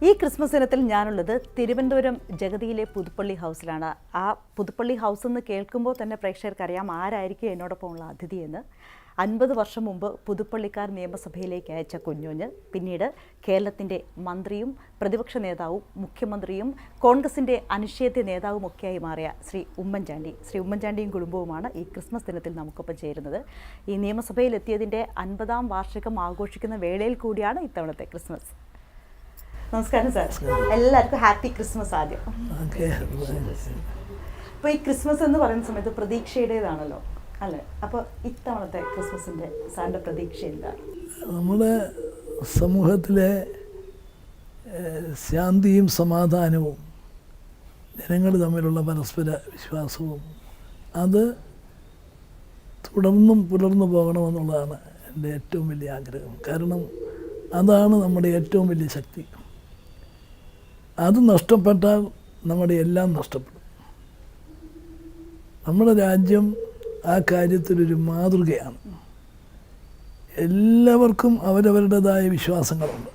ഈ ക്രിസ്മസ് ദിനത്തിൽ ഞാനുള്ളത് തിരുവനന്തപുരം ജഗതിയിലെ പുതുപ്പള്ളി ഹൗസിലാണ്. ആ പുതുപ്പള്ളി ഹൗസ് എന്ന് കേൾക്കുമ്പോൾ തന്നെ പ്രേക്ഷകർക്കറിയാം ആരായിരിക്കും എന്നോടൊപ്പമുള്ള അതിഥിയെന്ന്. 50 വർഷം മുമ്പ് പുതുപ്പള്ളിക്കാർ നിയമസഭയിലേക്ക് അയച്ച കുഞ്ഞുഞ്ഞ് പിന്നീട് കേരളത്തിൻ്റെ മന്ത്രിയും പ്രതിപക്ഷ നേതാവും മുഖ്യമന്ത്രിയും കോൺഗ്രസിൻ്റെ അനിഷേധ്യ നേതാവുമൊക്കെയായി മാറിയ ശ്രീ ഉമ്മൻചാണ്ടിയും കുടുംബവുമാണ് ഈ ക്രിസ്മസ് ദിനത്തിൽ നമുക്കൊപ്പം ചേരുന്നത്. ഈ നിയമസഭയിലെത്തിയതിൻ്റെ 50ാം വാർഷികം ആഘോഷിക്കുന്ന വേളയിൽ കൂടിയാണ് ഇത്തവണത്തെ ക്രിസ്മസ്. നമസ്കാരം സാർ, എല്ലാവർക്കും ഹാപ്പി ക്രിസ്മസ് ആദ്യം. അപ്പോൾ ഈ ക്രിസ്മസ് എന്ന് പറയുന്ന സമയത്ത് പ്രതീക്ഷയുടേതാണല്ലോ അല്ലേ? അപ്പോൾ ഇത്തവണത്തെ ക്രിസ്മസിൻ്റെ സാറിൻ്റെ പ്രതീക്ഷ എന്താണ്? നമ്മുടെ സമൂഹത്തിലെ ശാന്തിയും സമാധാനവും ജനങ്ങൾ തമ്മിലുള്ള പരസ്പര വിശ്വാസവും അത് പുലർന്നു പോകണമെന്നുള്ളതാണ് എൻ്റെ ഏറ്റവും വലിയ ആഗ്രഹം. കാരണം അതാണ് നമ്മുടെ ഏറ്റവും വലിയ ശക്തി. അത് നഷ്ടപ്പെട്ടാൽ നമ്മുടെ എല്ലാം നഷ്ടപ്പെടും. നമ്മുടെ രാജ്യം ആ കാര്യത്തിലൊരു മാതൃകയാണ്. എല്ലാവർക്കും അവരവരുടേതായ വിശ്വാസങ്ങളുണ്ട്,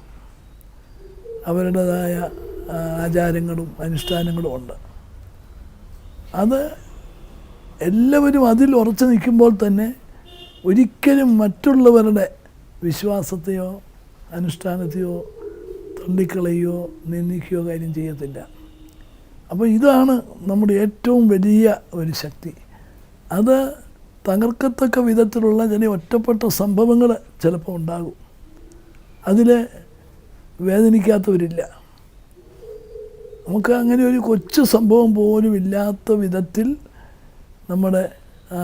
അവരുടേതായ ആചാരങ്ങളും അനുഷ്ഠാനങ്ങളും ഉണ്ട്. അത് എല്ലാവരും അതിൽ ഉറച്ചു നിൽക്കുമ്പോൾ തന്നെ ഒരിക്കലും മറ്റുള്ളവരുടെ വിശ്വാസത്തെയോ അനുഷ്ഠാനത്തെയോ തള്ളിക്കളയോ നിന്ദിക്കുകയോ കാര്യം ചെയ്യത്തില്ല. അപ്പോൾ ഇതാണ് നമ്മുടെ ഏറ്റവും വലിയ ഒരു ശക്തി. അത് തകർക്കത്തക്ക വിധത്തിലുള്ള ചില ഒറ്റപ്പെട്ട സംഭവങ്ങൾ ചിലപ്പോൾ ഉണ്ടാകും. അതിൽ വേദനിക്കാത്തവരില്ല. നമുക്ക് അങ്ങനെ ഒരു കൊച്ചു സംഭവം പോലും ഇല്ലാത്ത വിധത്തിൽ നമ്മുടെ ആ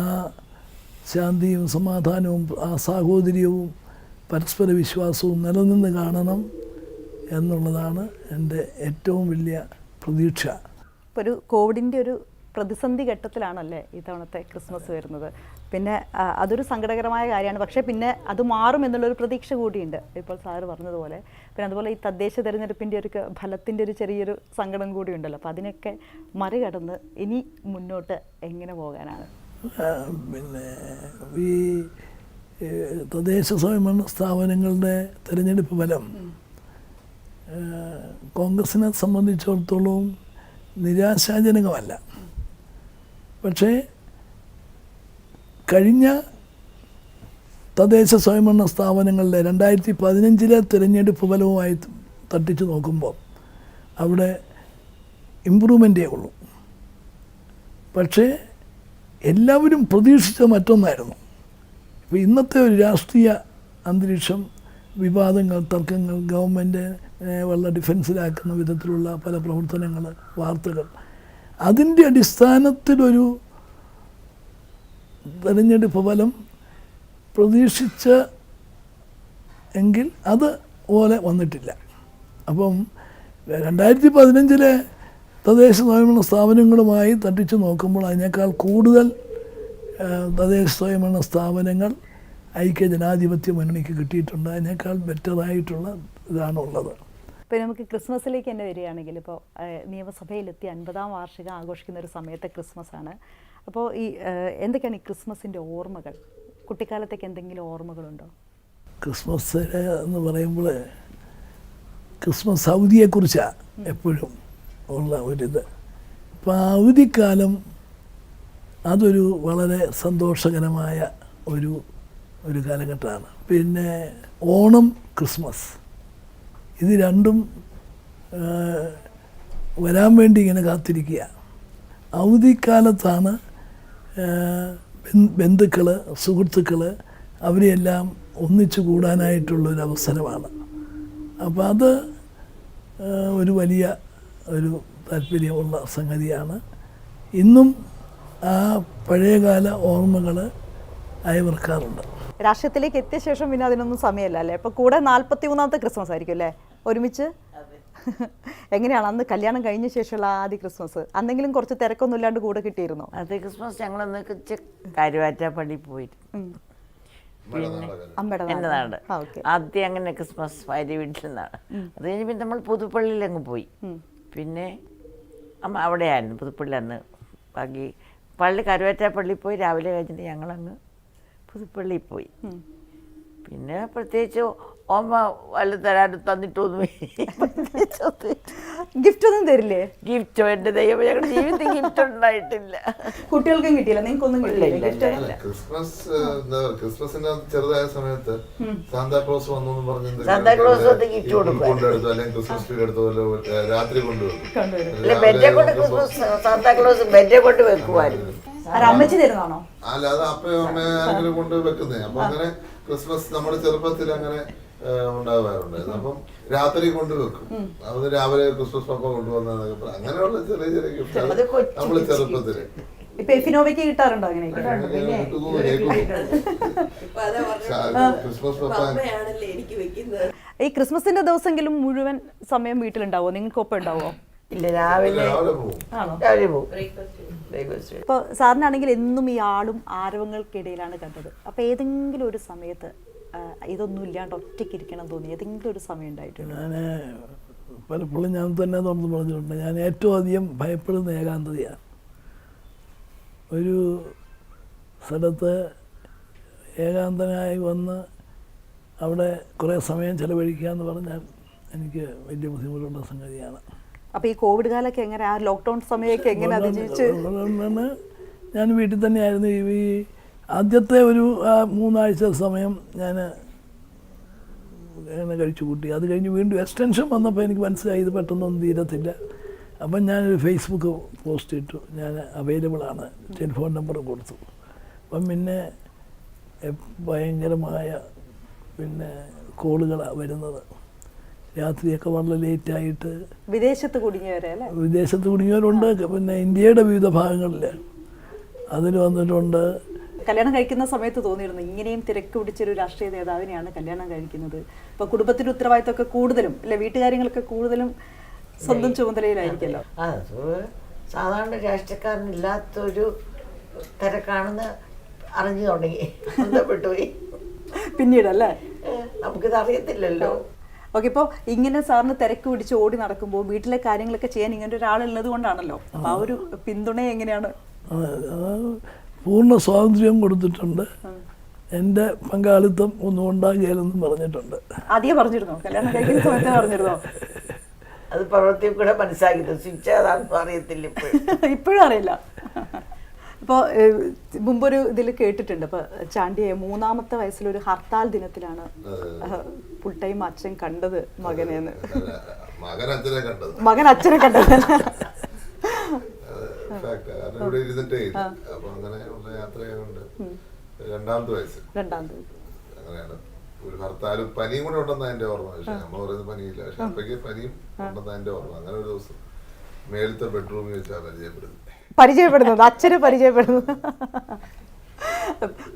ശാന്തിയും സമാധാനവും ആ സാഹോദര്യവും പരസ്പര വിശ്വാസവും നിലനിന്ന് കാണണം എന്നുള്ളതാണ് എൻ്റെ ഏറ്റവും വലിയ പ്രതീക്ഷ. ഇപ്പോൾ ഒരു കോവിഡിൻ്റെ ഒരു പ്രതിസന്ധി ഘട്ടത്തിലാണല്ലേ ഇത്തവണത്തെ ക്രിസ്മസ് വരുന്നത്. പിന്നെ അതൊരു സങ്കടകരമായ കാര്യമാണ്. പക്ഷേ പിന്നെ അത് മാറും എന്നുള്ളൊരു പ്രതീക്ഷ കൂടിയുണ്ട്, ഇപ്പോൾ സാറ് പറഞ്ഞതുപോലെ. പിന്നെ അതുപോലെ ഈ തദ്ദേശ തെരഞ്ഞെടുപ്പിൻ്റെ ഒരു ഫലത്തിൻ്റെ ഒരു ചെറിയൊരു സങ്കടം കൂടി ഉണ്ടല്ലോ. അപ്പോൾ അതിനൊക്കെ മറികടന്ന് ഇനി മുന്നോട്ട് എങ്ങനെ പോകാനാണ്? പിന്നെ ഈ തദ്ദേശ സ്വയംഭരണ സ്ഥാപനങ്ങളുടെ തിരഞ്ഞെടുപ്പ് ഫലം കോൺഗ്രസിനെ സംബന്ധിച്ചിടത്തോളം നിരാശാജനകമല്ല. പക്ഷേ കഴിഞ്ഞ തദ്ദേശ സ്വയംഭരണ സ്ഥാപനങ്ങളിലെ 2015 തിരഞ്ഞെടുപ്പ് ഫലവുമായി തട്ടിച്ച് നോക്കുമ്പോൾ അവിടെ ഇമ്പ്രൂവ്മെൻറ്റേ ഉള്ളൂ. പക്ഷേ എല്ലാവരും പ്രതീക്ഷിച്ച മറ്റൊന്നായിരുന്നു. ഇപ്പോൾ ഇന്നത്തെ ഒരു രാഷ്ട്രീയ അന്തരീക്ഷം, വിവാദങ്ങൾ, തർക്കങ്ങൾ, ഗവൺമെൻറ് വളരെ ഡിഫൻസിലാക്കുന്ന വിധത്തിലുള്ള പല പ്രവർത്തനങ്ങൾ, വാർത്തകൾ, അതിൻ്റെ അടിസ്ഥാനത്തിലൊരു തെരഞ്ഞെടുപ്പ് ഫലം പ്രതീക്ഷിച്ച എങ്കിൽ അതുപോലെ വന്നിട്ടില്ല. അപ്പം 2015 തദ്ദേശ സ്വയംഭരണ സ്ഥാപനങ്ങളുമായി തട്ടിച്ച് നോക്കുമ്പോൾ അതിനേക്കാൾ കൂടുതൽ തദ്ദേശ സ്വയംഭരണ സ്ഥാപനങ്ങൾ ഐക്യ ജനാധിപത്യ മുന്നണിക്ക് കിട്ടിയിട്ടുണ്ട്. അതിനേക്കാൾ ബെറ്ററായിട്ടുള്ള ഇതാണുള്ളത്. ഇപ്പോൾ നമുക്ക് ക്രിസ്മസിലേക്ക് തന്നെ വരികയാണെങ്കിൽ, ഇപ്പോൾ നിയമസഭയിലെത്തി 50ാം വാർഷികം ആഘോഷിക്കുന്ന ഒരു സമയത്തെ ക്രിസ്മസാണ്. അപ്പോൾ ഈ എന്തൊക്കെയാണ് ഈ ക്രിസ്മസിൻ്റെ ഓർമ്മകൾ? കുട്ടിക്കാലത്തേക്ക് എന്തെങ്കിലും ഓർമ്മകളുണ്ടോ? ക്രിസ്മസ് എന്ന് പറയുമ്പോൾ ക്രിസ്മസ് അവധിയെക്കുറിച്ചാണ് എപ്പോഴും ഉള്ള ഒരിത്. ഇപ്പോൾ ആ അവധിക്കാലം അതൊരു വളരെ സന്തോഷകരമായ ഒരു കാലഘട്ടമാണ്. പിന്നെ ഓണം, ക്രിസ്മസ് ഇത് രണ്ടും വരാൻ വേണ്ടി ഇങ്ങനെ കാത്തിരിക്കുക. അവധിക്കാലത്താണ് ബന്ധുക്കൾ, സുഹൃത്തുക്കൾ അവരെയെല്ലാം ഒന്നിച്ചു കൂടാനായിട്ടുള്ളൊരവസരമാണ്. അപ്പോൾ അത് ഒരു വലിയ ഒരു താല്പര്യമുള്ള സംഗതിയാണ്. ഇന്നും ആ പഴയകാല ഓർമ്മകൾ അയവിറക്കാറുണ്ട്. രാഷ്ട്രീയത്തിലേക്ക് എത്തിയ ശേഷം പിന്നെ അതിനൊന്നും സമയമല്ല അല്ലേ? അപ്പോൾ കൂടെ 43ാമത്തെ ക്രിസ്മസ് ആയിരിക്കും അല്ലേ ഒരുമിച്ച്? എങ്ങനെയാണ് അന്ന് കല്യാണം കഴിഞ്ഞ ശേഷമുള്ള ആദ്യ ക്രിസ്മസ്? അന്നെങ്കിലും കുറച്ച് തിരക്കൊന്നും ഇല്ലാണ്ട് കൂടെ കിട്ടിയിരുന്നോ? ആദ്യ ക്രിസ്മസ് ഞങ്ങളൊന്ന് കരുവാറ്റാപ്പള്ളി പോയിട്ട്, പിന്നെ എൻ്റെ നാട് ആദ്യം അങ്ങനെ ക്രിസ്മസ് ഭാര്യ വീട്ടിൽ നിന്നാണ്. അത് കഴിഞ്ഞ് പിന്നെ നമ്മൾ പുതുപ്പള്ളിയിൽ അങ്ങ് പോയി. പിന്നെ അമ്മ അവിടെയായിരുന്നു പുതുപ്പള്ളി. അന്ന് ബാക്കി പള്ളി കരുവാറ്റാപ്പള്ളി പോയി രാവിലെ കഴിഞ്ഞിട്ട് ഞങ്ങളങ്ങ് പുതുപ്പള്ളിയിൽ പോയി. പിന്നെ പ്രത്യേകിച്ച് ഓമ്മ വല്ല തരാനും തന്നിട്ടൊന്നും ഗിഫ്റ്റ് ഒന്നും തരില്ലേ? ഗിഫ്റ്റോ എൻ്റെ ദൈവം ഞങ്ങളുടെ ജീവിതത്തിൽ ഗിഫ്റ്റ് ഉണ്ടായിട്ടില്ല. കുട്ടികൾക്കും കിട്ടിയില്ല, നിങ്ങൾക്കൊന്നും കിട്ടില്ല? ക്രിസ്മസിന്റെ ചെറുതായ സമയത്ത് സാന്താക്ലോസ് വന്നു പറഞ്ഞു സാന്താക്ലോസ് വന്ന് ഗിഫ്റ്റ് കൊടുക്കും. കൊണ്ടെടുത്തു, അല്ലെങ്കിൽ ക്രിസ്മസ് ട്രീ എടുത്തോ, രാത്രി കൊണ്ടുവരും. ബെഡെ കൊണ്ട് ക്രിസ്മസ് സാന്താക്ലോസ് ബെഡെ കൊണ്ട് വെക്കുമായിരുന്നു. അമ്മച്ചി തരുന്നതാണോ? അല്ല, അത് അപ്പയും അമ്മയും ആരെങ്കിലും കൊണ്ട് വെക്കുന്നേ. അപ്പൊ അങ്ങനെ ക്രിസ്മസ് നമ്മുടെ ചെറുപ്പത്തിൽ അങ്ങനെ ഉണ്ടാവാറുണ്ടായിരുന്നു. അപ്പം രാത്രി കൊണ്ടുവെക്കും. അത് രാവിലെ ക്രിസ്മസ് പപ്പ കൊണ്ടുവന്നതൊക്കെ അങ്ങനെയുള്ള ചെറിയ ചെറിയ ഗിഫ്റ്റ് നമ്മള് ചെറുപ്പത്തില്. ഇപ്പൊ എഫിനോവയ്ക്ക് കിട്ടാറുണ്ടോ അങ്ങനെയൊക്കെ? ക്രിസ്മസ് പപ്പ ഈ ക്രിസ്മസിന്റെ ദിവസമെങ്കിലും മുഴുവൻ സമയം വീട്ടിലുണ്ടാവോ? നിങ്ങൾക്കൊപ്പം ഉണ്ടാവോ? ഇല്ല, രാവിലെ പോകും. ഇപ്പോൾ സാറിനാണെങ്കിൽ എന്നും ഈ ആളും ആരവങ്ങൾക്കിടയിലാണ് കണ്ടത്. അപ്പോൾ ഏതെങ്കിലും ഒരു സമയത്ത് ഇതൊന്നും ഇല്ലാണ്ട് ഒറ്റയ്ക്ക് ഇരിക്കണം തോന്നി ഏതെങ്കിലും ഒരു സമയം ഉണ്ടായിട്ടുണ്ട്? ഞാൻ പലപ്പോഴും ഞാൻ തന്നെ തുറന്ന് പറഞ്ഞിട്ടുണ്ട്, ഞാൻ ഏറ്റവും അധികം ഭയപ്പെടുന്ന ഏകാന്തതയാണ്. ഒരു സ്ഥലത്ത് ഏകാന്തനായി വന്ന് അവിടെ കുറേ സമയം ചിലവഴിക്കുക എന്ന് പറഞ്ഞാൽ എനിക്ക് വലിയ ബുദ്ധിമുട്ടുള്ള സംഗതിയാണ്. അപ്പോൾ ഈ കോവിഡ് കാലമൊക്കെ എങ്ങനെ, ആ ലോക്ക്ഡൗൺ സമയമൊക്കെ എങ്ങനെ അതിജീവിച്ച്? ഞാൻ വീട്ടിൽ തന്നെയായിരുന്നു. ഈ ആദ്യത്തെ ഒരു 3 ആഴ്ച സമയം ഞാൻ അങ്ങനെ കഴിച്ചു കൂട്ടി. അത് കഴിഞ്ഞ് വീണ്ടും എക്സ്റ്റൻഷൻ വന്നപ്പോൾ എനിക്ക് മനസ്സിലായി ഇത് പെട്ടെന്നൊന്നും തീരത്തില്ല. അപ്പം ഞാനൊരു ഫേസ്ബുക്ക് പോസ്റ്റ് ഇട്ടു, ഞാൻ അവൈലബിളാണ്, ടെലിഫോൺ നമ്പറും കൊടുത്തു. അപ്പം പിന്നെ ഭയങ്കരമായ കോളുകളാണ് വരുന്നത്. രാത്രിയൊക്കെ വളരെ ലേറ്റായിട്ട്. വിദേശത്ത് കുടുങ്ങിയവരെ അല്ലേ? വിദേശത്ത് കുടുങ്ങിയവരുണ്ട്, പിന്നെ ഇന്ത്യയുടെ വിവിധ ഭാഗങ്ങളിൽ അതിൽ വന്നിട്ടുണ്ട്. കല്യാണം കഴിക്കുന്ന സമയത്ത് തോന്നിയിരുന്നു ഇങ്ങനെയും തിരക്ക് പിടിച്ചൊരു രാഷ്ട്രീയ നേതാവിനെയാണ് കല്യാണം കഴിക്കുന്നത്. ഇപ്പോൾ കുടുംബത്തിൻ്റെ ഉത്തരവാദിത്തമൊക്കെ കൂടുതലും അല്ലെ, വീട്ടുകാര്യങ്ങളൊക്കെ കൂടുതലും സ്വന്തം ചുമതലയിലായിരിക്കല്ലോ. സാധാരണ രാഷ്ട്രീയക്കാരനില്ലാത്തൊരു തിരക്കാണെന്ന് അറിഞ്ഞു തുടങ്ങി, ബന്ധപ്പെട്ടുപോയി പിന്നീടല്ലേ. നമുക്കിത് അറിയത്തില്ലല്ലോ. ഓക്കെ, ഇപ്പോൾ ഇങ്ങനെ സാറിന് തിരക്ക് പിടിച്ച് ഓടി നടക്കുമ്പോൾ വീട്ടിലെ കാര്യങ്ങളൊക്കെ ചെയ്യാൻ ഇങ്ങനെ ഒരാളുള്ളത് കൊണ്ടാണല്ലോ. അപ്പോൾ ആ ഒരു പിന്തുണ എങ്ങനെയാണ്? പൂർണ്ണ സ്വാതന്ത്ര്യം കൊടുത്തിട്ടുണ്ട്. എൻ്റെ പങ്കാളിത്തം ഒന്നും ഉണ്ടാകില്ലെന്നും പറഞ്ഞിട്ടുണ്ട്. ആദ്യം പറഞ്ഞിരുന്നോ? കല്യാണം കഴിക്കുന്ന സമയത്ത് പറഞ്ഞിരുന്നോ? അത് പ്രവൃത്തി കൂടെ മനസ്സിലാക്കിയിട്ട് സ്വിച്ച് ഏതാണെന്ന് അറിയത്തില്ല, ഇപ്പോഴും അറിയില്ല. ഇപ്പോൾ മുമ്പൊരു ഇതിൽ കേട്ടിട്ടുണ്ട്, ഇപ്പോൾ ചാണ്ടിയെ 3-ാമത്തെ വയസ്സിലൊരു ഹർത്താൽ ദിനത്തിലാണ് ഫുൾ ടൈം അച്ഛൻ കണ്ടത് മകനെന്ന്. മകൻ അച്ഛനെ കണ്ടത്. ഇവിടെ ഇരുന്നിട്ടേ ഇല്ല. അപ്പൊ അങ്ങനെ ഉള്ള യാത്രയുണ്ട്. 2-ാമത്തെ വയസ്സിൽ അങ്ങനെയാണ് ഒരു ഹർത്താലും പനിയും കൂടെ ഉണ്ടെന്ന എന്റെ ഓർമ്മ. പക്ഷെ നമ്മൾ പറയുന്നത് പനിയില്ല, പക്ഷെ അപ്പഴേക്ക് പനിയും ഉണ്ടെന്ന എന്റെ ഓർമ്മ. അങ്ങനെ ഒരു ദിവസം മേലത്തെ ബെഡ്റൂമിൽ വെച്ചാൽ പരിചയപ്പെടുന്നത് അച്ഛനെ പരിചയപ്പെടുന്നത്.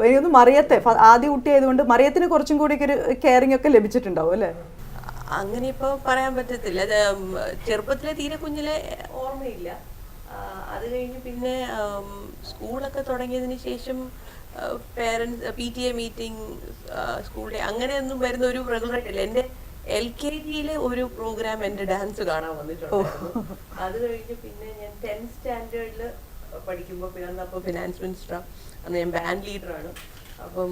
എനിക്കൊന്ന് മറിയത്തെ ആദ്യ കുട്ടി ആയതുകൊണ്ട് മറിയത്തിന് കുറച്ചും കൂടി ഒരു കെയറിംഗ് ഒക്കെ ലഭിച്ചിട്ടുണ്ടാവും അല്ലേ? അങ്ങനെ ഇപ്പൊ പറയാൻ പറ്റത്തില്ല. ചെറുപ്പത്തിലെ തീരെ കുഞ്ഞിലെ ഓർമ്മയില്ല. അത് കഴിഞ്ഞ് പിന്നെ സ്കൂളൊക്കെ തുടങ്ങിയതിന് ശേഷം parents PTA meeting, school day അങ്ങനെയൊന്നും വരുന്ന ഒരു റെഗുലർ ആയിട്ടില്ല. എൻ്റെ LKGയിലെ ഒരു പ്രോഗ്രാം എൻ്റെ ഡാൻസ് കാണാൻ വന്നിട്ടുണ്ടായിരുന്നു. അത് കഴിഞ്ഞ് പിന്നെ ഞാൻ 10th സ്റ്റാൻഡേർഡിൽ പഠിക്കുമ്പോൾ പിന്നെ അപ്പോൾ ഫിനാൻസ് മിനിസ്റ്ററാണ്, അന്ന് ഞാൻ ബാൻഡ് ലീഡറാണ്. അപ്പം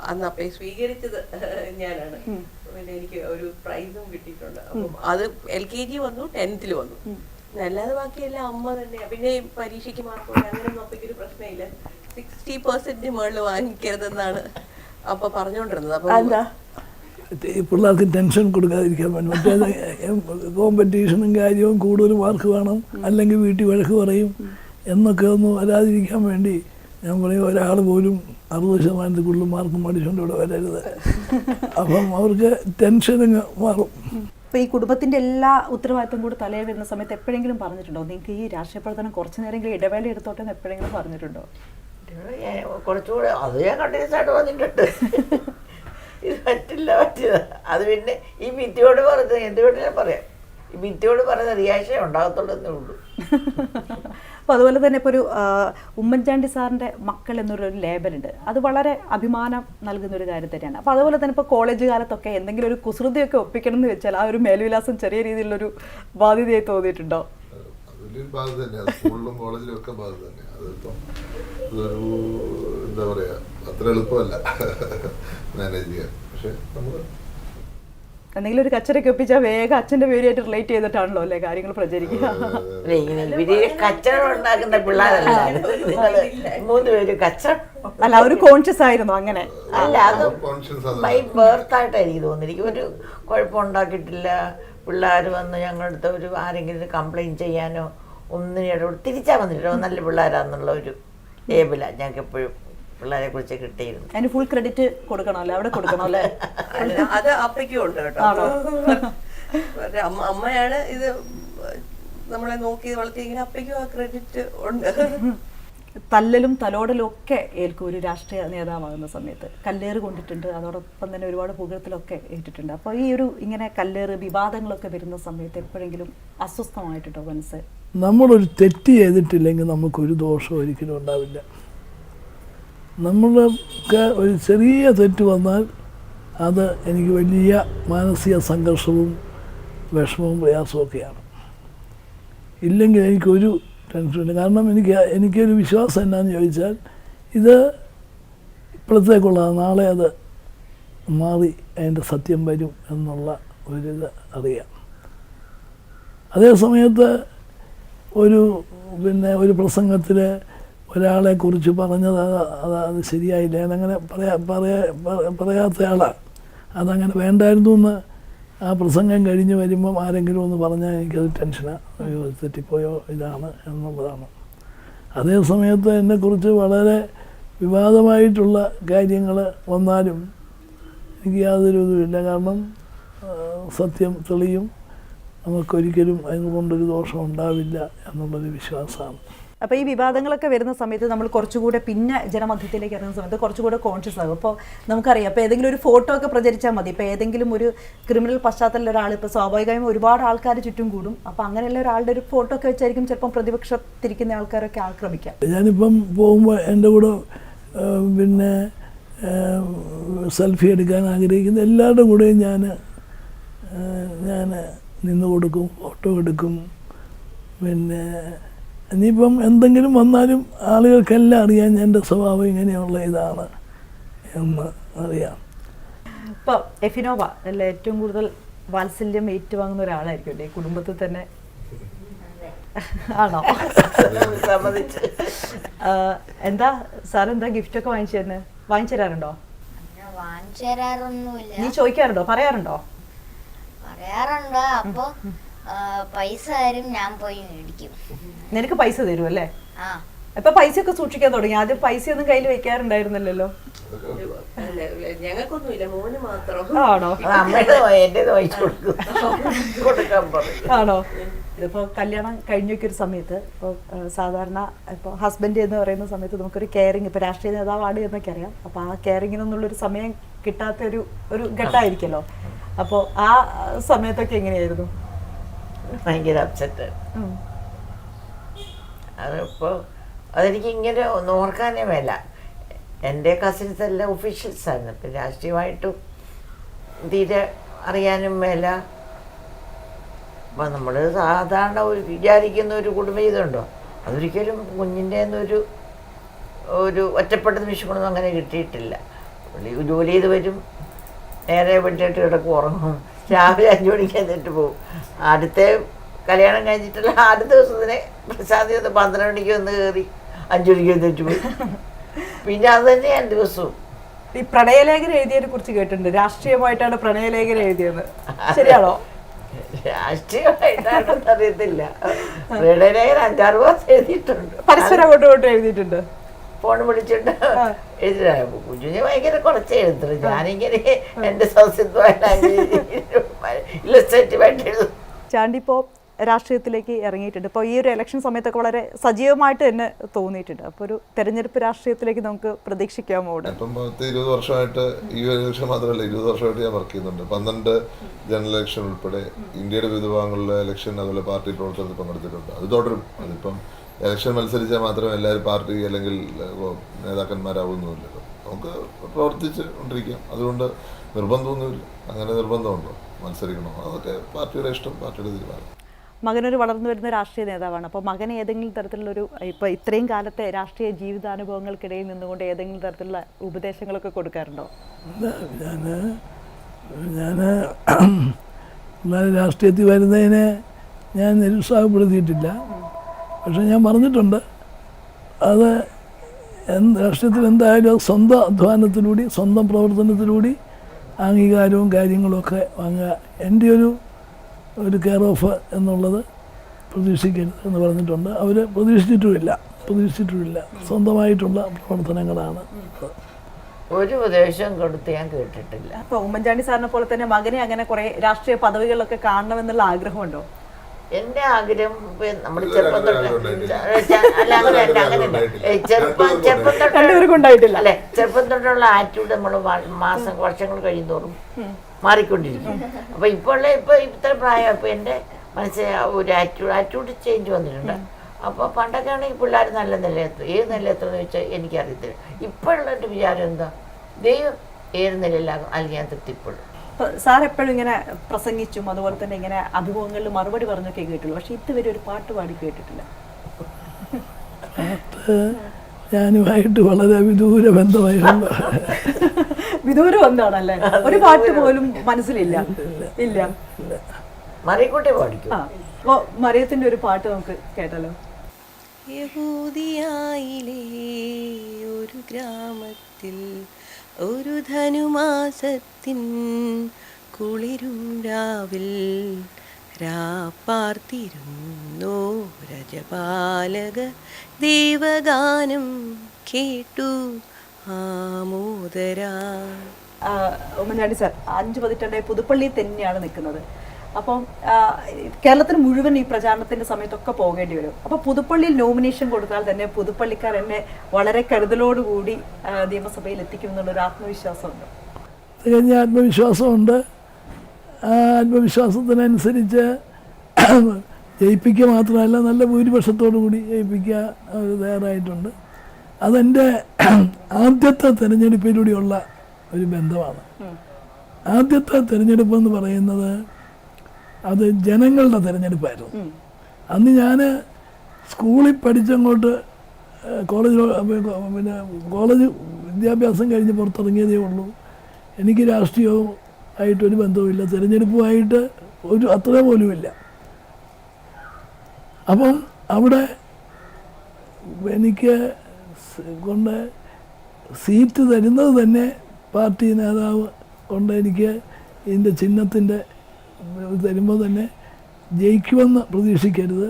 അന്ന് അപ്പേ സ്വീകരിച്ചത് ഞാനാണ്. പിന്നെ എനിക്ക് ഒരു പ്രൈസും കിട്ടിയിട്ടുണ്ട്. അപ്പം അത് LKG വന്നു, 10th വന്നു. അല്ലാതെ ബാക്കിയെല്ലാം അമ്മ തന്നെയാണ്. പിന്നെ പരീക്ഷയ്ക്ക് മാർക്ക് അങ്ങനെയൊന്നും അപ്പയ്ക്കൊരു പ്രശ്നമില്ല. 60% മുകളിൽ വാങ്ങിക്കരുതെന്നാണ് അപ്പൊ പറഞ്ഞുകൊണ്ടിരുന്നത്. അപ്പൊ പിള്ളേർക്ക് ടെൻഷൻ കൊടുക്കാതിരിക്കാൻ വേണ്ടി മറ്റേത് കോമ്പറ്റീഷനും കാര്യവും കൂടുതൽ മാർക്ക് വേണം, അല്ലെങ്കിൽ വീട്ടിൽ വഴക്ക് പറയും എന്നൊക്കെ ഒന്നും വരാതിരിക്കാൻ വേണ്ടി ഞാൻ പറയും ഒരാൾ പോലും 60% കൂടുതൽ മാർക്ക് മേടിച്ചുകൊണ്ട് ഇവിടെ വരരുത്. അപ്പം അവർക്ക് ടെൻഷനങ്ങ് മാറും. അപ്പോൾ ഈ കുടുംബത്തിൻ്റെ എല്ലാ ഉത്തരവാദിത്തം കൂടി തലയിൽ വരുന്ന സമയത്ത് എപ്പോഴെങ്കിലും പറഞ്ഞിട്ടുണ്ടോ നിങ്ങൾക്ക് ഈ രാഷ്ട്രീയ പ്രവർത്തനം കുറച്ച് നേരമെങ്കിലും ഇടവേള എടുത്തോട്ടെ എന്ന് എപ്പോഴെങ്കിലും പറഞ്ഞിട്ടുണ്ടോ? കുറച്ചുകൂടെ അത് ഞാൻ കണ്ടിന്യൂസ് ആയിട്ട് പറഞ്ഞിട്ടുണ്ട്. ഇത് പറ്റില്ല. അത് പിന്നെ ഈ ഭിത്തിയോട് പറഞ്ഞത് എന്തുകൊണ്ട് ഞാൻ പറയാം, ഈ ഭിത്തിയോട് പറയുന്ന റിയാക്ഷൻ ഉണ്ടാകത്തുള്ളതേ ഉള്ളൂ. അപ്പോൾ അതുപോലെ തന്നെ ഇപ്പോൾ ഒരു ഉമ്മൻചാണ്ടി സാറിൻ്റെ മക്കൾ എന്നൊരു ലേബലുണ്ട്, അത് വളരെ അഭിമാനം നൽകുന്നൊരു കാര്യം തന്നെയാണ്. അപ്പോൾ അതുപോലെ തന്നെ ഇപ്പോൾ കോളേജ് കാലത്തൊക്കെ എന്തെങ്കിലും ഒരു കുസൃതിയൊക്കെ ഒപ്പിക്കണം എന്ന് വെച്ചാൽ ആ ഒരു മേൽവിലാസം ചെറിയ രീതിയിലുള്ളൊരു ബാധ്യതയായി തോന്നിയിട്ടുണ്ടോ? വലിയൊരു ബാധ്യത തന്നെയാണ്, സ്കൂളിലും കോളേജിലും ഒക്കെ ബാധ്യത തന്നെയാണ്. അതിപ്പം ഇതൊരു എന്താ പറയുക, അത്ര എളുപ്പമല്ല മാനേജ് ചെയ്യാൻ. പക്ഷെ നമ്മൾ എന്തെങ്കിലും ഒരു കച്ചറയൊക്കെ ഒപ്പിച്ചാൽ വേഗം അച്ഛൻ്റെ പേരുമായിട്ട് റിലേറ്റ് ചെയ്തിട്ടാണല്ലോ അല്ലേ കാര്യങ്ങൾ പ്രചരിക്കുക. ഇവര് കച്ചവടം ഉണ്ടാക്കുന്ന പിള്ളേരല്ല നിങ്ങള് 3 പേര് കച്ചവടം. അല്ല അവർ കോൺഷ്യസ് ആയിരുന്നു അങ്ങനെ. അല്ല അത് ബൈ ബേർത്തായിട്ട് എനിക്ക് തോന്നുന്നു. എനിക്ക് ഒരു കുഴപ്പം ഉണ്ടാക്കിയിട്ടില്ല. പിള്ളേർ വന്ന് ഞങ്ങളുടെ അടുത്ത് ഒരു ആരെങ്കിലും കംപ്ലൈൻറ്റ് ചെയ്യാനോ ഒന്നിനും തിരിച്ചാൽ വന്നിട്ടോ നല്ല പിള്ളേരാന്നുള്ള ഒരു ഏബിലാണ് ഞങ്ങൾക്ക് എപ്പോഴും പിള്ളേരെ കുറിച്ച് കിട്ടിയിരുന്നു. അതിന് ഫുൾ ക്രെഡിറ്റ് കൊടുക്കണമല്ലേ, അവിടെ കൊടുക്കണമല്ലേ? അത് അപ്പയ്ക്കും ഉണ്ട് കേട്ടോ. അമ്മയാണ് ഇത് നമ്മളെ നോക്കി വളർത്തിയെങ്കിൽ അപ്പയ്ക്കും ആ ക്രെഡിറ്റ് ഉണ്ട്. തല്ലലും തലോടലും ഒക്കെ ഏൽക്കും ഒരു രാഷ്ട്രീയ നേതാവാകുന്ന സമയത്ത്. കല്ലേറ് കൊണ്ടിട്ടുണ്ട്, അതോടൊപ്പം തന്നെ ഒരുപാട് പുകഴ്ത്തലൊക്കെ ഏറ്റിട്ടുണ്ട്. അപ്പോൾ ഈ ഒരു ഇങ്ങനെ കല്ലേറ് വിവാദങ്ങളൊക്കെ വരുന്ന സമയത്ത് എപ്പോഴെങ്കിലും അസ്വസ്ഥമായിട്ടുണ്ടോ മനസ്സ്? നമ്മളൊരു തെറ്റ് ചെയ്തിട്ടില്ലെങ്കിൽ നമുക്കൊരു ദോഷം ഒരിക്കലും ഉണ്ടാവില്ല. നമ്മളൊക്കെ ഒരു ചെറിയ തെറ്റ് വന്നാൽ അത് എനിക്ക് വലിയ മാനസിക സംഘർഷവും വിഷമവും പ്രയാസമൊക്കെയാണ്. ഇല്ലെങ്കിൽ എനിക്കൊരു ടെൻഷനില്ല. കാരണം എനിക്കൊരു വിശ്വാസം എന്നാന്ന് ചോദിച്ചാൽ ഇത് ഇപ്പോഴത്തേക്കുള്ള നാളെ അത് മാറി അതിൻ്റെ സത്യം വരും എന്നുള്ള ഒരിത് അറിയാം. അതേ സമയത്ത് ഒരു പ്രസംഗത്തിൽ ഒരാളെ കുറിച്ച് പറഞ്ഞത് അത് ശരിയായില്ല, അതങ്ങനെ പറയാത്ത ആളാണ്. അതങ്ങനെ വേണ്ടായിരുന്നു എന്ന് ആ പ്രസംഗം കഴിഞ്ഞ് വരുമ്പം ആരെങ്കിലും ഒന്ന് പറഞ്ഞാൽ എനിക്കത് ടെൻഷനാണ്. അയ്യോ തെറ്റിപ്പോയോ ഇതാണ് എന്നുള്ളതാണ്. അതേ സമയത്ത് എന്നെക്കുറിച്ച് വളരെ വിവാദമായിട്ടുള്ള കാര്യങ്ങൾ വന്നാലും എനിക്ക് യാതൊരു ഇതുമില്ല. കാരണം സത്യം തെളിയും, നമുക്കൊരിക്കലും അതുകൊണ്ടൊരു ദോഷം ഉണ്ടാവില്ല എന്നുള്ളൊരു വിശ്വാസമാണ്. അപ്പോൾ ഈ വിവാദങ്ങളൊക്കെ വരുന്ന സമയത്ത് നമ്മൾ കുറച്ചുകൂടെ പിന്നെ ജനമധ്യത്തിലേക്ക് ഇറങ്ങുന്ന സമയത്ത് കുറച്ചുകൂടെ കോൺഷ്യസ് ആകും. അപ്പോൾ നമുക്കറിയാം, ഇപ്പോൾ ഏതെങ്കിലും ഒരു ഫോട്ടോ ഒക്കെ പ്രചരിച്ചാൽ മതി. ഇപ്പോൾ ഏതെങ്കിലും ഒരു ക്രിമിനൽ പശ്ചാത്തലമുള്ള ഒരാൾ ഇപ്പോൾ സ്വാഭാവികമായും ഒരുപാട് ആൾക്കാർ ചുറ്റും കൂടും. അപ്പോൾ അങ്ങനെയുള്ള ഒരാളുടെ ഒരു ഫോട്ടോ ഒക്കെ വെച്ചായിരിക്കും ചിലപ്പം പ്രതിപക്ഷത്തിരിക്കുന്ന ആൾക്കാരൊക്കെ ആക്രമിക്കാം. ഞാനിപ്പം പോകുമ്പോൾ എൻ്റെ കൂടെ സെൽഫി എടുക്കാൻ ആഗ്രഹിക്കുന്ന എല്ലാവരുടെ കൂടെയും ഞാൻ നിന്ന് കൊടുക്കും, ഫോട്ടോ എടുക്കും. ഇനിയിപ്പം എന്തെങ്കിലും വന്നാലും ആളുകൾക്കെല്ലാം അറിയാൻ എൻ്റെ സ്വഭാവം ഇങ്ങനെയുള്ള ഇതാണ് എന്ന് അറിയാം. ഇപ്പോൾ എഫിനോവ അല്ല ഏറ്റവും കൂടുതൽ വാത്സല്യം ഏറ്റുവാങ്ങുന്ന ഒരാളായിരിക്കും അല്ലേ കുടുംബത്തിൽ തന്നെ? ആണോ? എന്താ സാറെന്താ ഗിഫ്റ്റൊക്കെ വാങ്ങിച്ചു തരാറുണ്ടോ? നീ ചോദിക്കാറുണ്ടോ, പറയാറുണ്ടോ? പറയാറുണ്ട്. അപ്പൊ പൈസ തരും, ഞാൻ പോയി മേടിക്കും. നിനക്ക് പൈസ തരും അല്ലേ? ഇപ്പൊ പൈസയൊക്കെ സൂക്ഷിക്കാൻ തുടങ്ങി. ആദ്യം പൈസയൊന്നും കയ്യിൽ വെക്കാറുണ്ടായിരുന്നല്ലോ. ഞങ്ങൾക്കൊന്നുമില്ല, മോന് മാത്രം. ആണോ? ആണോ? ഇതിപ്പോൾ കല്യാണം കഴിഞ്ഞൊക്കെ ഒരു സമയത്ത് ഇപ്പോൾ സാധാരണ ഇപ്പോൾ ഹസ്ബൻഡ് എന്ന് പറയുന്ന സമയത്ത് നമുക്കൊരു കെയറിങ്, ഇപ്പോൾ രാഷ്ട്രീയ നേതാവാണ് എന്നൊക്കെ അറിയാം. അപ്പോൾ ആ കെയറിങ്ങിനൊന്നുള്ളൊരു സമയം കിട്ടാത്ത ഒരു ഘട്ടമായിരിക്കുമല്ലോ. അപ്പോൾ ആ സമയത്തൊക്കെ എങ്ങനെയായിരുന്നു? ഭയങ്കര അപ്സെറ്റ്. അതിപ്പോൾ അതെനിക്ക് ഇങ്ങനെ ഓർക്കാനേ വേല. എൻ്റെ കസിൻസ് എല്ലാം ഒഫീഷ്യൽസായിരുന്നു. ഇപ്പം രാഷ്ട്രീയമായിട്ടും തീരെ അറിയാനും വേല. അപ്പം നമ്മൾ സാധാരണ വിചാരിക്കുന്ന ഒരു കുടുംബജീവിതമുണ്ടോ, അതൊരിക്കലും കുഞ്ഞിൻ്റെ ഒരു ഒറ്റപ്പെട്ട നിമിഷങ്ങളൊന്നും അങ്ങനെ കിട്ടിയിട്ടില്ല. ജോലി ചെയ്ത് വരും, നേരെ വിട്ടിട്ട് കിടക്കും, ഉറങ്ങും, രാവിലെ 5 മണിക്ക് എന്നിട്ട് പോകും. അടുത്ത കല്യാണം കഴിഞ്ഞിട്ടുള്ള ആദ്യ ദിവസത്തിന് പ്രസാദി 12 മണിക്ക് വന്ന് കയറി 5 മണിക്ക് എന്നിട്ട് പോയി. പിന്നെ അത് തന്നെയാണ് ദിവസവും. ഈ പ്രണയലേഖനം എഴുതിയതിനെ കുറിച്ച് കേട്ടിട്ടുണ്ട്. രാഷ്ട്രീയമായിട്ടാണ് പ്രണയലേഖനം എഴുതിയത്, ശരിയാണോ? രാഷ്ട്രീയമായിട്ടാണെന്ന് അറിയത്തില്ല. പ്രണയലേഖനം 5-6 മാസം എഴുതിയിട്ടുണ്ട്. പരസ്പരം അങ്ങോട്ടും എഴുതിയിട്ടുണ്ട്. ഫോൺ വിളിച്ചിട്ട് എഴുതിയ കുഞ്ഞുഞ്ഞ് ഭയങ്കര കുറച്ച് എഴുതുന്നത്. ഞാനിങ്ങനെ എൻ്റെ ഇല്ലസ്ട്രേറ്റീവായിട്ട് എഴുതും. ചാണ്ടി ഇപ്പോൾ രാഷ്ട്രീയത്തിലേക്ക് ഇറങ്ങിയിട്ടുണ്ട്. ഇപ്പോൾ ഈ ഒരു ഇലക്ഷൻ സമയത്തൊക്കെ വളരെ സജീവമായിട്ട് തന്നെ തോന്നിയിട്ടുണ്ട്. അപ്പോൾ ഒരു തെരഞ്ഞെടുപ്പ് രാഷ്ട്രീയത്തിലേക്ക് നമുക്ക് പ്രതീക്ഷിക്കാമോ? ഇപ്പം 20 വർഷമായിട്ട് ഈ ഒരു ഇലക്ഷൻ മാത്രമല്ല, 20 വർഷമായിട്ട് ഞാൻ വർക്ക് ചെയ്യുന്നുണ്ട്. 12 ജനറൽ ഇലക്ഷൻ ഉൾപ്പെടെ ഇന്ത്യയുടെ വിവിധ ഭാഗങ്ങളിലെ ഇലക്ഷൻ, അതുപോലെ പാർട്ടി പ്രവർത്തനത്തിൽ പങ്കെടുത്തിട്ടുണ്ട്. അത് തുടരും. അതിപ്പം ഇലക്ഷൻ മത്സരിച്ചാൽ മാത്രമേ എല്ലാവരും പാർട്ടി അല്ലെങ്കിൽ നേതാക്കന്മാരാവുന്നുമില്ലല്ലോ. നമുക്ക് പ്രവർത്തിച്ച് കൊണ്ടിരിക്കാം. അതുകൊണ്ട് നിർബന്ധമൊന്നുമില്ല. അങ്ങനെ നിർബന്ധമുണ്ടോ മത്സരിക്കണോ? അതൊക്കെ പാർട്ടിയുടെ ഇഷ്ടം, പാർട്ടിയുടെ തീരുമാനം. മകനൊരു വളർന്നു വരുന്ന രാഷ്ട്രീയ നേതാവാണ്. അപ്പോൾ മകന് ഏതെങ്കിലും തരത്തിലുള്ളൊരു ഇപ്പോൾ ഇത്രയും കാലത്തെ രാഷ്ട്രീയ ജീവിതാനുഭവങ്ങൾക്കിടയിൽ നിന്നുകൊണ്ട് ഏതെങ്കിലും തരത്തിലുള്ള ഉപദേശങ്ങളൊക്കെ കൊടുക്കാറുണ്ടോ? ഞാൻ ഞാൻ പിള്ളേർ രാഷ്ട്രീയത്തിൽ വരുന്നതിനെ ഞാൻ നിരുത്സാഹപ്പെടുത്തിയിട്ടില്ല. പക്ഷെ ഞാൻ പറഞ്ഞിട്ടുണ്ട്, അത് രാഷ്ട്രീയത്തിൽ എന്തായാലും അത് സ്വന്തം അധ്വാനത്തിലൂടെ സ്വന്തം പ്രവർത്തനത്തിലൂടെ അംഗീകാരവും കാര്യങ്ങളുമൊക്കെ വാങ്ങുക. എൻ്റെ ഒരു കെയർ ഓഫ് എന്നുള്ളത് പ്രതീക്ഷിക്കരുത് എന്ന് പറഞ്ഞിട്ടുണ്ട്. അവർ പ്രതീക്ഷിച്ചിട്ടുമില്ല. സ്വന്തമായിട്ടുള്ള പ്രവർത്തനങ്ങളാണ്. ഒരു ഉപദേശവും കൊടുത്ത് ഞാൻ കേട്ടിട്ടില്ല. അപ്പോൾ ഉമ്മൻചാണ്ടി സാറിനെ പോലെ തന്നെ മകനെ അങ്ങനെ കുറേ രാഷ്ട്രീയ പദവികളൊക്കെ കാണണമെന്നുള്ള ആഗ്രഹമുണ്ടോ? എൻ്റെ ആഗ്രഹം നമ്മൾ ചെറുപ്പം തൊട്ട് അല്ല അങ്ങനെ ഉണ്ടായിട്ടില്ല അല്ലെ, ചെറുപ്പം തൊട്ടുള്ള ആറ്റിറ്റ്യൂഡ് നമ്മൾ വർഷങ്ങൾ കഴിയുന്തോറും മാറിക്കൊണ്ടിരിക്കും. അപ്പൊ ഇപ്പൊ ഇത്ര പ്രായം ഇപ്പൊ എൻ്റെ മനസ്സിൽ ഒരു ആറ്റിറ്റ്യൂഡ് ചേഞ്ച് വന്നിട്ടുണ്ട്. അപ്പോൾ പണ്ടൊക്കെ ആണെങ്കിൽ പിള്ളേർ നല്ല നിലയെത്തും. ഏത് നിലയെത്തുമെന്ന് വെച്ചാൽ എനിക്കറിയത്തില്ല. ഇപ്പോഴുള്ള എൻ്റെ വിചാരം എന്താ, ദൈവം ഏത് നിലയിലാകും അല്ലെങ്കിൽ ഞാൻ തൃപ്തിപ്പെടും. സാർ എപ്പോഴും ഇങ്ങനെ പ്രസംഗിച്ചും അതുപോലെ തന്നെ ഇങ്ങനെ അഭിമുഖങ്ങളിൽ മറുപടി പറഞ്ഞൊക്കെ കേട്ടുള്ളൂ. പക്ഷെ ഇതുവരെ ഒരു പാട്ട് പാടി കേട്ടിട്ടില്ല. ഞാനുമായിട്ട് വളരെ വിദൂര ബന്ധമായിരുന്നു. വിദൂര ബന്ധമാണല്ലേ? ഒരു പാട്ട് പോലും മനസ്സിലില്ല. ഇല്ല. മറിയക്കുട്ടി പാടിക്കും. അപ്പോൾ മറിയത്തിന്റെ ഒരു പാട്ട് നമുക്ക് കേട്ടാലോ? യഹൂദിയായിലെ ഒരു ഗ്രാമത്തിൽ ഒരു ധനുമാസത്തിൻ കുളിരും രാവിൽ രാപ്പാർത്തിരുന്നു രജപാലക ദേവഗാനം കേട്ടു ആമോദരാ. ഉമ്മൻചാണ്ടി സാർ 5 പതിറ്റാണ്ടായി പുതുപ്പള്ളിയിൽ തന്നെയാണ് നിൽക്കുന്നത്. അപ്പം കേരളത്തിന് മുഴുവൻ ഈ പ്രചാരണത്തിന്റെ സമയത്തൊക്കെ പോകേണ്ടി വരും. അപ്പോൾ പുതുപ്പള്ളിയിൽ നോമിനേഷൻ കൊടുത്താൽ തന്നെ പുതുപ്പള്ളിക്കാർ എന്നെ വളരെ കരുതലോടുകൂടി നിയമസഭയിൽ എത്തിക്കും എന്നുള്ളൊരു ആത്മവിശ്വാസമുണ്ട്. തികഞ്ഞ ആത്മവിശ്വാസമുണ്ട്. ആ ആത്മവിശ്വാസത്തിനനുസരിച്ച് ജയിപ്പിക്കുക മാത്രമല്ല, നല്ല ഭൂരിപക്ഷത്തോടു കൂടി ജയിപ്പിക്കുക അവർ തയ്യാറായിട്ടുണ്ട്. അതെൻ്റെ ആദ്യത്തെ തിരഞ്ഞെടുപ്പിലൂടെയുള്ള ഒരു ബന്ധമാണ്. ആദ്യത്തെ തിരഞ്ഞെടുപ്പെന്ന് പറയുന്നത് അത് ജനങ്ങളുടെ തിരഞ്ഞെടുപ്പായിരുന്നു. അന്ന് ഞാൻ സ്കൂളിൽ പഠിച്ചങ്ങോട്ട് കോളേജ് വിദ്യാഭ്യാസം കഴിഞ്ഞ് പുറത്തിറങ്ങിയതേ ഉള്ളൂ. എനിക്ക് രാഷ്ട്രീയവും ആയിട്ടൊരു ബന്ധവുമില്ല, തിരഞ്ഞെടുപ്പുമായിട്ട് അത്ര പോലുമില്ല. അപ്പം അവിടെ എനിക്ക് കൊണ്ട് സീറ്റ് തരുന്നത് തന്നെ പാർട്ടി നേതാവ് കൊണ്ട് എനിക്ക് ഇതിൻ്റെ ചിഹ്നത്തിൻ്റെ തരുമ്പോൾ തന്നെ ജയിക്കുമെന്ന് പ്രതീക്ഷിക്കരുത്.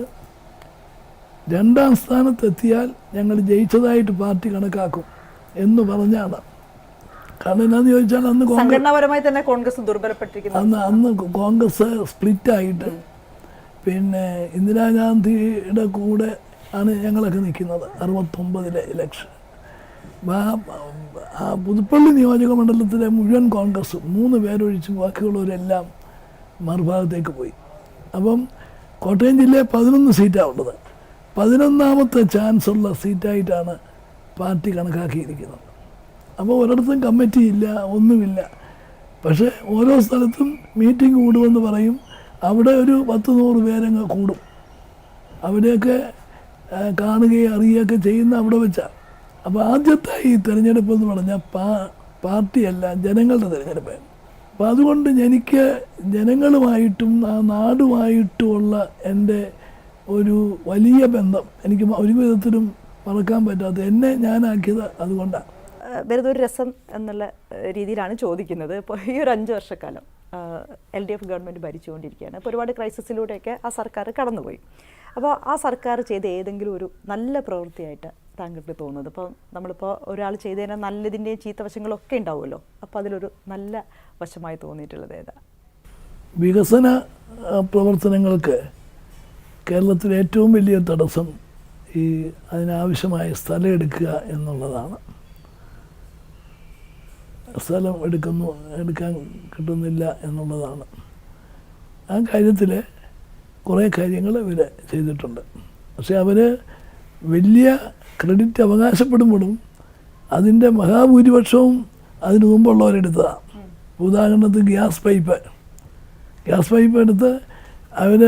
2ാം സ്ഥാനത്തെത്തിയാൽ ഞങ്ങൾ ജയിച്ചതായിട്ട് പാർട്ടി കണക്കാക്കും എന്ന് പറഞ്ഞാണ്. കാരണം എന്നാന്ന് ചോദിച്ചാൽ സംഘടനാപരമായി തന്നെ കോൺഗ്രസ് ദുർബലപ്പെട്ടിരിക്കുന്നു. അന്ന് കോൺഗ്രസ് സ്പ്ലിറ്റായിട്ട് പിന്നെ ഇന്ദിരാഗാന്ധിയുടെ കൂടെ ആണ് ഞങ്ങളൊക്കെ നിൽക്കുന്നത് 69 ഇലക്ഷൻ. ആ പുതുപ്പള്ളി നിയോജക മണ്ഡലത്തിലെ മുഴുവൻ കോൺഗ്രസ് 3 പേരൊഴിച്ച് ബാക്കിയുള്ളവരെല്ലാം മറുഭാഗത്തേക്ക് പോയി. അപ്പം കോട്ടയം ജില്ലയിൽ 11 സീറ്റാണ് ഉള്ളത്. 11ാമത്തെ ചാൻസുള്ള സീറ്റായിട്ടാണ് പാർട്ടി കണക്കാക്കിയിരിക്കുന്നത്. അപ്പോൾ ഒരിടത്തും കമ്മിറ്റി ഇല്ല, ഒന്നുമില്ല. പക്ഷേ ഓരോ സ്ഥലത്തും മീറ്റിംഗ് കൂടുമെന്ന് പറയും. അവിടെ ഒരു 10-100 പേരങ്ങ് കൂടും. അവിടെയൊക്കെ കാണുകയും അറിയുകയൊക്കെ ചെയ്യുന്ന അവിടെ വെച്ചാൽ. അപ്പോൾ ആദ്യത്തെ ഈ തിരഞ്ഞെടുപ്പ് എന്ന് പറഞ്ഞാൽ പാർട്ടിയല്ല, ജനങ്ങളുടെ തിരഞ്ഞെടുപ്പായിരുന്നു. അപ്പോൾ അതുകൊണ്ട് എനിക്ക് ജനങ്ങളുമായിട്ടും ആ നാടുമായിട്ടുമുള്ള എൻ്റെ ഒരു വലിയ ബന്ധം എനിക്ക് ഒരു വിധത്തിലും മറക്കാൻ പറ്റാത്ത, എന്നെ ഞാനാക്കിയത് അതുകൊണ്ടാണ്. വെറുതെ ഒരു രസം എന്നുള്ള രീതിയിലാണ് ചോദിക്കുന്നത്. ഇപ്പോൾ ഈ ഒരു 5 വർഷക്കാലം LDF ഗവൺമെൻറ് ഭരിച്ചുകൊണ്ടിരിക്കുകയാണ്. ഇപ്പോൾ ഒരുപാട് ക്രൈസിസിലൂടെയൊക്കെ ആ സർക്കാർ കടന്നുപോയി. അപ്പോൾ ആ സർക്കാർ ചെയ്ത ഏതെങ്കിലും ഒരു നല്ല പ്രവൃത്തിയായിട്ട് താങ്കൾക്ക് തോന്നുന്നത്? ഇപ്പോൾ നമ്മളിപ്പോൾ ഒരാൾ ചെയ്തതിന് നല്ലതിൻ്റെയും ചീത്ത വശങ്ങളൊക്കെ ഉണ്ടാവുമല്ലോ. അപ്പോൾ അതിലൊരു നല്ല വശമായി തോന്നിയിട്ടുള്ളത് ഏതാ? വികസന പ്രവർത്തനങ്ങൾക്ക് കേരളത്തിലെ ഏറ്റവും വലിയ തടസ്സം ഈ അതിനാവശ്യമായ സ്ഥലം എടുക്കുക എന്നുള്ളതാണ്. സ്ഥലം എടുക്കാൻ കിട്ടുന്നില്ല എന്നുള്ളതാണ്. ആ കാര്യത്തിൽ കുറേ കാര്യങ്ങൾ ഇവർ ചെയ്തിട്ടുണ്ട്. പക്ഷേ അവർ വലിയ ക്രെഡിറ്റ് അവകാശപ്പെടുമ്പോഴും അതിൻ്റെ മഹാഭൂരിപക്ഷവും അതിന് മുമ്പുള്ളവരെടുത്തതാണ്. ഉദാഹരണത്തിന് ഗ്യാസ് പൈപ്പ് എടുത്ത് അവർ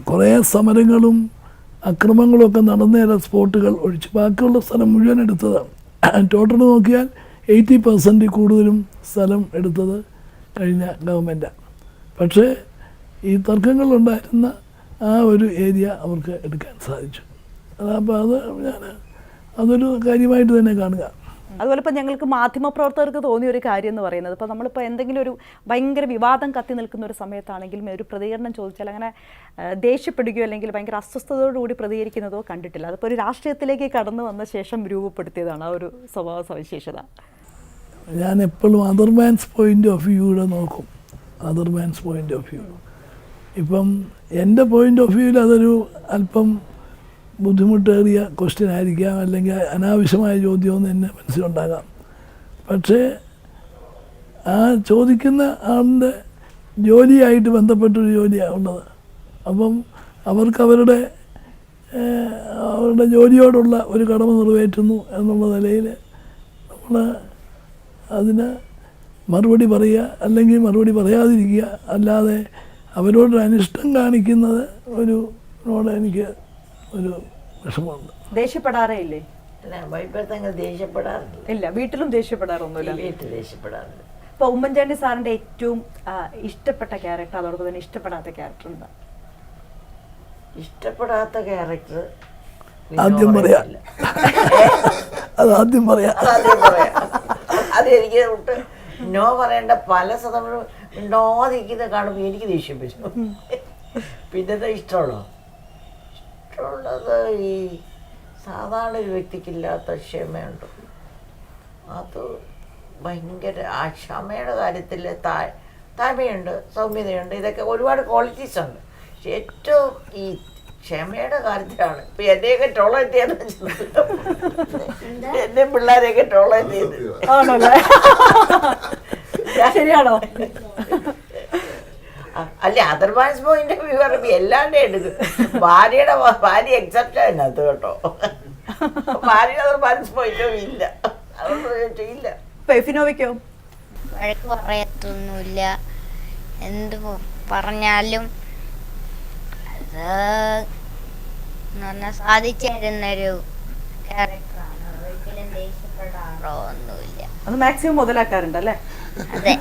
കുറേ സമരങ്ങളും അക്രമങ്ങളും ഒക്കെ നടന്നേര സ്പോട്ടുകൾ ഒഴിച്ച് ബാക്കിയുള്ള സ്ഥലം മുഴുവൻ എടുത്തതാണ്. ടോട്ടൽ നോക്കിയാൽ 80% കൂടുതലും സ്ഥലം എടുത്തത് കഴിഞ്ഞ ഗവൺമെൻറ്റാണ്. പക്ഷേ ഈ തർക്കങ്ങളുണ്ടായിരുന്ന ആ ഒരു ഏരിയ അവർക്ക് എടുക്കാൻ സാധിച്ചു. അപ്പോൾ അതൊരു കാര്യമായിട്ട് തന്നെ കാണുക. അതുപോലെ ഇപ്പോൾ ഞങ്ങൾക്ക് മാധ്യമപ്രവർത്തകർക്ക് തോന്നിയ ഒരു കാര്യം എന്ന് പറയുന്നത്, ഇപ്പോൾ നമ്മളിപ്പോൾ എന്തെങ്കിലും ഒരു ഭയങ്കര വിവാദം കത്തി നിൽക്കുന്ന ഒരു സമയത്താണെങ്കിലും ഒരു പ്രതികരണം ചോദിച്ചാൽ അങ്ങനെ ദേഷ്യപ്പെടുകയോ അല്ലെങ്കിൽ ഭയങ്കര അസ്വസ്ഥതയോടുകൂടി പ്രതികരിക്കുന്നതോ കണ്ടിട്ടില്ല. അതിപ്പോൾ ഒരു രാഷ്ട്രീയത്തിലേക്ക് കടന്നു വന്ന ശേഷം രൂപപ്പെടുത്തിയതാണ് ആ ഒരു സ്വഭാവ സവിശേഷത. ഞാൻ എപ്പോഴും അതർ മാൻസ് പോയിൻ്റ് ഓഫ് വ്യൂടെ നോക്കും. Other man's point of view. ഇപ്പം എൻ്റെ പോയിൻ്റ് ഓഫ് വ്യൂവിൽ അതൊരു അല്പം ബുദ്ധിമുട്ടേറിയ ക്വസ്റ്റ്യൻ ആയിരിക്കാം, അല്ലെങ്കിൽ അനാവശ്യമായ ചോദ്യമെന്ന് എന്നെ മനസ്സിലുണ്ടാകാം. പക്ഷേ ആ ചോദിക്കുന്ന ആളിൻ്റെ ജോലിയായിട്ട് ബന്ധപ്പെട്ടൊരു ജോലിയാണ് ഉള്ളത്. അപ്പം അവർക്ക് അവരുടെ ജോലിയോടുള്ള ഒരു കടമ നിറവേറ്റുന്നു എന്നുള്ള നിലയിൽ നമ്മൾ അതിന് മറുപടി പറയുക, അല്ലെങ്കിൽ മറുപടി പറയാതിരിക്കുക. അല്ലാതെ അവരോടൊരു അനിഷ്ടം കാണിക്കുന്നത് എനിക്ക് ഒരു വിഷമമുണ്ട്. ദേഷ്യപ്പെടാറേ ഇല്ലേ? ദേഷ്യപ്പെടാറില്ല. ഇല്ല, വീട്ടിലും ദേഷ്യപ്പെടാറൊന്നുമില്ല. വീട്ടിൽ ദേഷ്യപ്പെടാറില്ല. ഇപ്പോൾ ഉമ്മൻചാണ്ടി സാറിൻ്റെ ഏറ്റവും ഇഷ്ടപ്പെട്ട ക്യാരക്ടർ, അതോടൊപ്പം തന്നെ ഇഷ്ടപ്പെടാത്ത ക്യാരക്ടർ എന്താ? ഇഷ്ടപ്പെടാത്ത ക്യാരക്ടർ ആദ്യം പറയാം. ആദ്യം പറയാം. അത് എനിക്ക് തൊട്ട് നോ പറയേണ്ട പല സമയം നോദിക്കുന്ന കാണുമ്പോൾ എനിക്ക് ദേഷ്യം വരും. പിന്നത്തെ ഇഷ്ടമുള്ളത് ഈ സാധാരണ ഒരു വ്യക്തിക്കില്ലാത്ത ക്ഷമയുണ്ട്. അത് ഭയങ്കര ആ ക്ഷമയുടെ കാര്യത്തിൽ താഴ്മയുണ്ട്, സൗമ്യതയുണ്ട്, ഇതൊക്കെ ഒരുപാട് ക്വാളിറ്റീസ് ഉണ്ട്. പക്ഷെ ഏറ്റവും ഈ ക്ഷമയുടെ കാര്യത്തിലാണ് ഇപ്പൊ എന്നെയൊക്കെ ടോളറേറ്റ് ചെയ്യാന്ന് വെച്ചത്. എന്നെ പിള്ളേരെയൊക്കെ ടോളറേറ്റ് ചെയ്ത് ശരിയാണോ? അല്ല, അതർവൈസ് പോയിന്റ് ഓഫ് വ്യൂ പറയുമ്പോൾ എല്ലാവരുടെ എടുക്കും. ഭാര്യ എക്സെപ്റ്റ് അതിനകത്ത് കേട്ടോ. ഭാര്യയുടെ അതർവൈസ് പോയിന്റ് ഓഫ് വ്യൂ ഇല്ല, അതൊന്നും ഇല്ല. എഫിനോവയ്ക്കോ? വഴക്ക് പറയത്തൊന്നുമില്ല, എന്ത് പറഞ്ഞാലും അത് എന്ന് പറഞ്ഞാൽ സാധിച്ചിരുന്നൊരു ക്യാരക്ടറാണ്. ഒരിക്കലും ദേഷ്യപ്പെടാറോ ഒന്നുമില്ല. അത് മാക്സിമം മുതലാക്കാറുണ്ട് അല്ലേ? അതെ.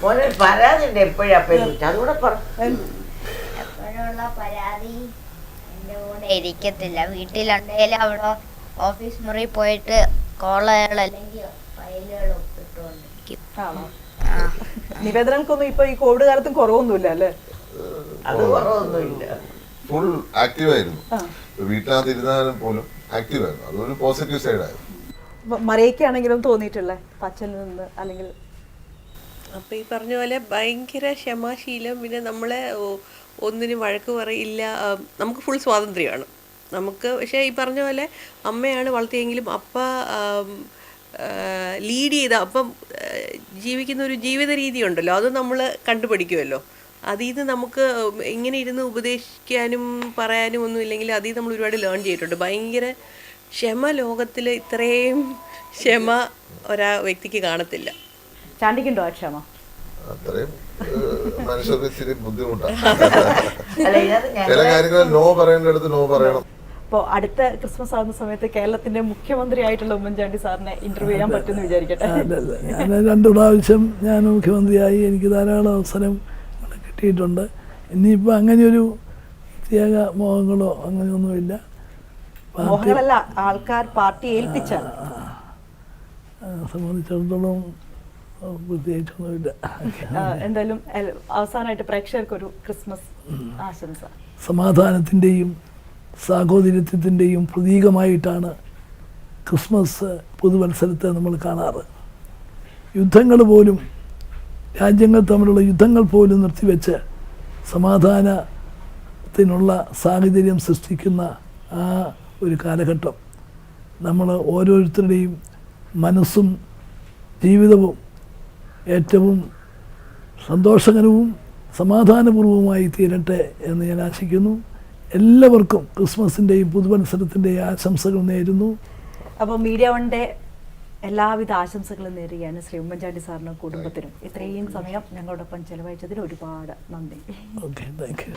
മോനെ പരാതിയുണ്ട് എപ്പോഴും അതുകൂടെ എപ്പോഴുള്ള പരാതി എൻ്റെ കൂടെ ഇരിക്കത്തില്ല. വീട്ടിലുണ്ടെങ്കിലും അവിടെ ഓഫീസ് മുറി പോയിട്ട് കോളകൾ അല്ലെങ്കിൽ ഫയലുകൾ ഒപ്പിട്ടുകൊണ്ടിരിക്കും. ആണോ? നിവേദനങ്ങൾക്കൊന്നും ഇപ്പൊ ഈ കോവിഡ് കാലത്തും കുറവൊന്നുമില്ല അല്ലേ? അത് കുറവൊന്നുമില്ല. ഫുൾ ആക്റ്റീവായിരുന്നു. വീട്ടിനകത്തിരുന്നാലും പോലും ആക്റ്റീവായിരുന്നു. അതൊരു പോസിറ്റീവ് സൈഡായിരുന്നു. മറിയക്കാണെങ്കിലും തോന്നിയിട്ടുള്ള പച്ചനിൽ നിന്ന് അല്ലെങ്കിൽ അപ്പോൾ ഈ പറഞ്ഞ പോലെ ഭയങ്കര ക്ഷമാശീലം. പിന്നെ നമ്മളെ ഒന്നിനും വഴക്ക് പറയില്ല. നമുക്ക് ഫുൾ സ്വാതന്ത്ര്യമാണ് നമുക്ക്. പക്ഷേ ഈ പറഞ്ഞ പോലെ അമ്മയാണ് വളർത്തിയെങ്കിലും അപ്പ ലീഡ് ചെയ്ത അപ്പം ജീവിക്കുന്ന ഒരു ജീവിത രീതി ഉണ്ടല്ലോ, അത് നമ്മൾ കണ്ടുപഠിക്കുമല്ലോ. അതിൽ നിന്ന് നമുക്ക് ഇങ്ങനെ ഇരുന്ന് ഉപദേശിക്കാനും പറയാനും ഒന്നും ഇല്ലെങ്കിൽ അതിൽ നിന്ന് നമ്മൾ ഒരുപാട് ലേൺ ചെയ്തിട്ടുണ്ട്. ഭയങ്കര ക്ഷമ, ലോകത്തിൽ ഇത്രയും ക്ഷമ വ്യക്തിക്ക് കാണത്തില്ല. ചാണ്ടിക്കുണ്ടോ ആ ക്ഷമ? അത്രയും മനുഷ്യർക്ക് ഇച്ചിരി ബുദ്ധിമുട്ടാണ്. ചില കാര്യങ്ങൾ നോ പറയേണ്ടടുത്ത് നോ പറയണം. അപ്പോൾ അടുത്ത ക്രിസ്മസ് ആകുന്ന സമയത്ത് കേരളത്തിന്റെ മുഖ്യമന്ത്രി ആയിട്ടുള്ള ഉമ്മൻചാണ്ടി സാറിനെ ഇന്റർവ്യൂ ചെയ്യാൻ പറ്റുമെന്ന് വിചാരിക്കട്ടെ. ഞാൻ 2 പ്രാവശ്യം ഞാൻ മുഖ്യമന്ത്രിയായി, എനിക്ക് ധാരാളം അവസരം കിട്ടിയിട്ടുണ്ട്. ഇനിയിപ്പോൾ അങ്ങനെയൊരു പ്രത്യേക മോഹങ്ങളോ അങ്ങനെയൊന്നുമില്ല. മോഹങ്ങളല്ല, ആൾക്കാർ പാർട്ടി ഏൽപ്പിച്ചാണ്. സംബന്ധിച്ചിടത്തോളം പ്രത്യേകിച്ചൊന്നുമില്ല. എന്തായാലും അവസാനമായിട്ട് പ്രേക്ഷകർക്ക് ഒരു ക്രിസ്മസ് ആശംസ. സമാധാനത്തിൻ്റെയും സാഹോദര്യത്തിൻ്റെയും പ്രതീകമായിട്ടാണ് ക്രിസ്മസ് പുതുവത്സരത്തെ നമ്മൾ കാണാറ്. യുദ്ധങ്ങൾ പോലും, രാജ്യങ്ങൾ തമ്മിലുള്ള യുദ്ധങ്ങൾ പോലും നിർത്തിവെച്ച് സമാധാനത്തിനുള്ള സാഹചര്യം സൃഷ്ടിക്കുന്ന ആ ഒരു കാലഘട്ടം നമ്മൾ ഓരോരുത്തരുടെയും മനസ്സും ജീവിതവും ഏറ്റവും സന്തോഷകരവും സമാധാനപൂർവ്വമായി തീരട്ടെ എന്ന് ഞാൻ ആശിക്കുന്നു. എല്ലാവർക്കും ക്രിസ്മസിൻ്റെയും പുതുവത്സരത്തിൻ്റെയും ആശംസകൾ നേരുന്നു. അപ്പോൾ മീഡിയ വണ്ണിൻ്റെ എല്ലാവിധ ആശംസകളും നേരുകയാണ് ശ്രീ ഉമ്മൻചാണ്ടി സാറിനും കുടുംബത്തിനും. ഇത്രയും സമയം ഞങ്ങളോടൊപ്പം ചെലവഴിച്ചതിന് ഒരുപാട് നന്ദി. Okay, thank you.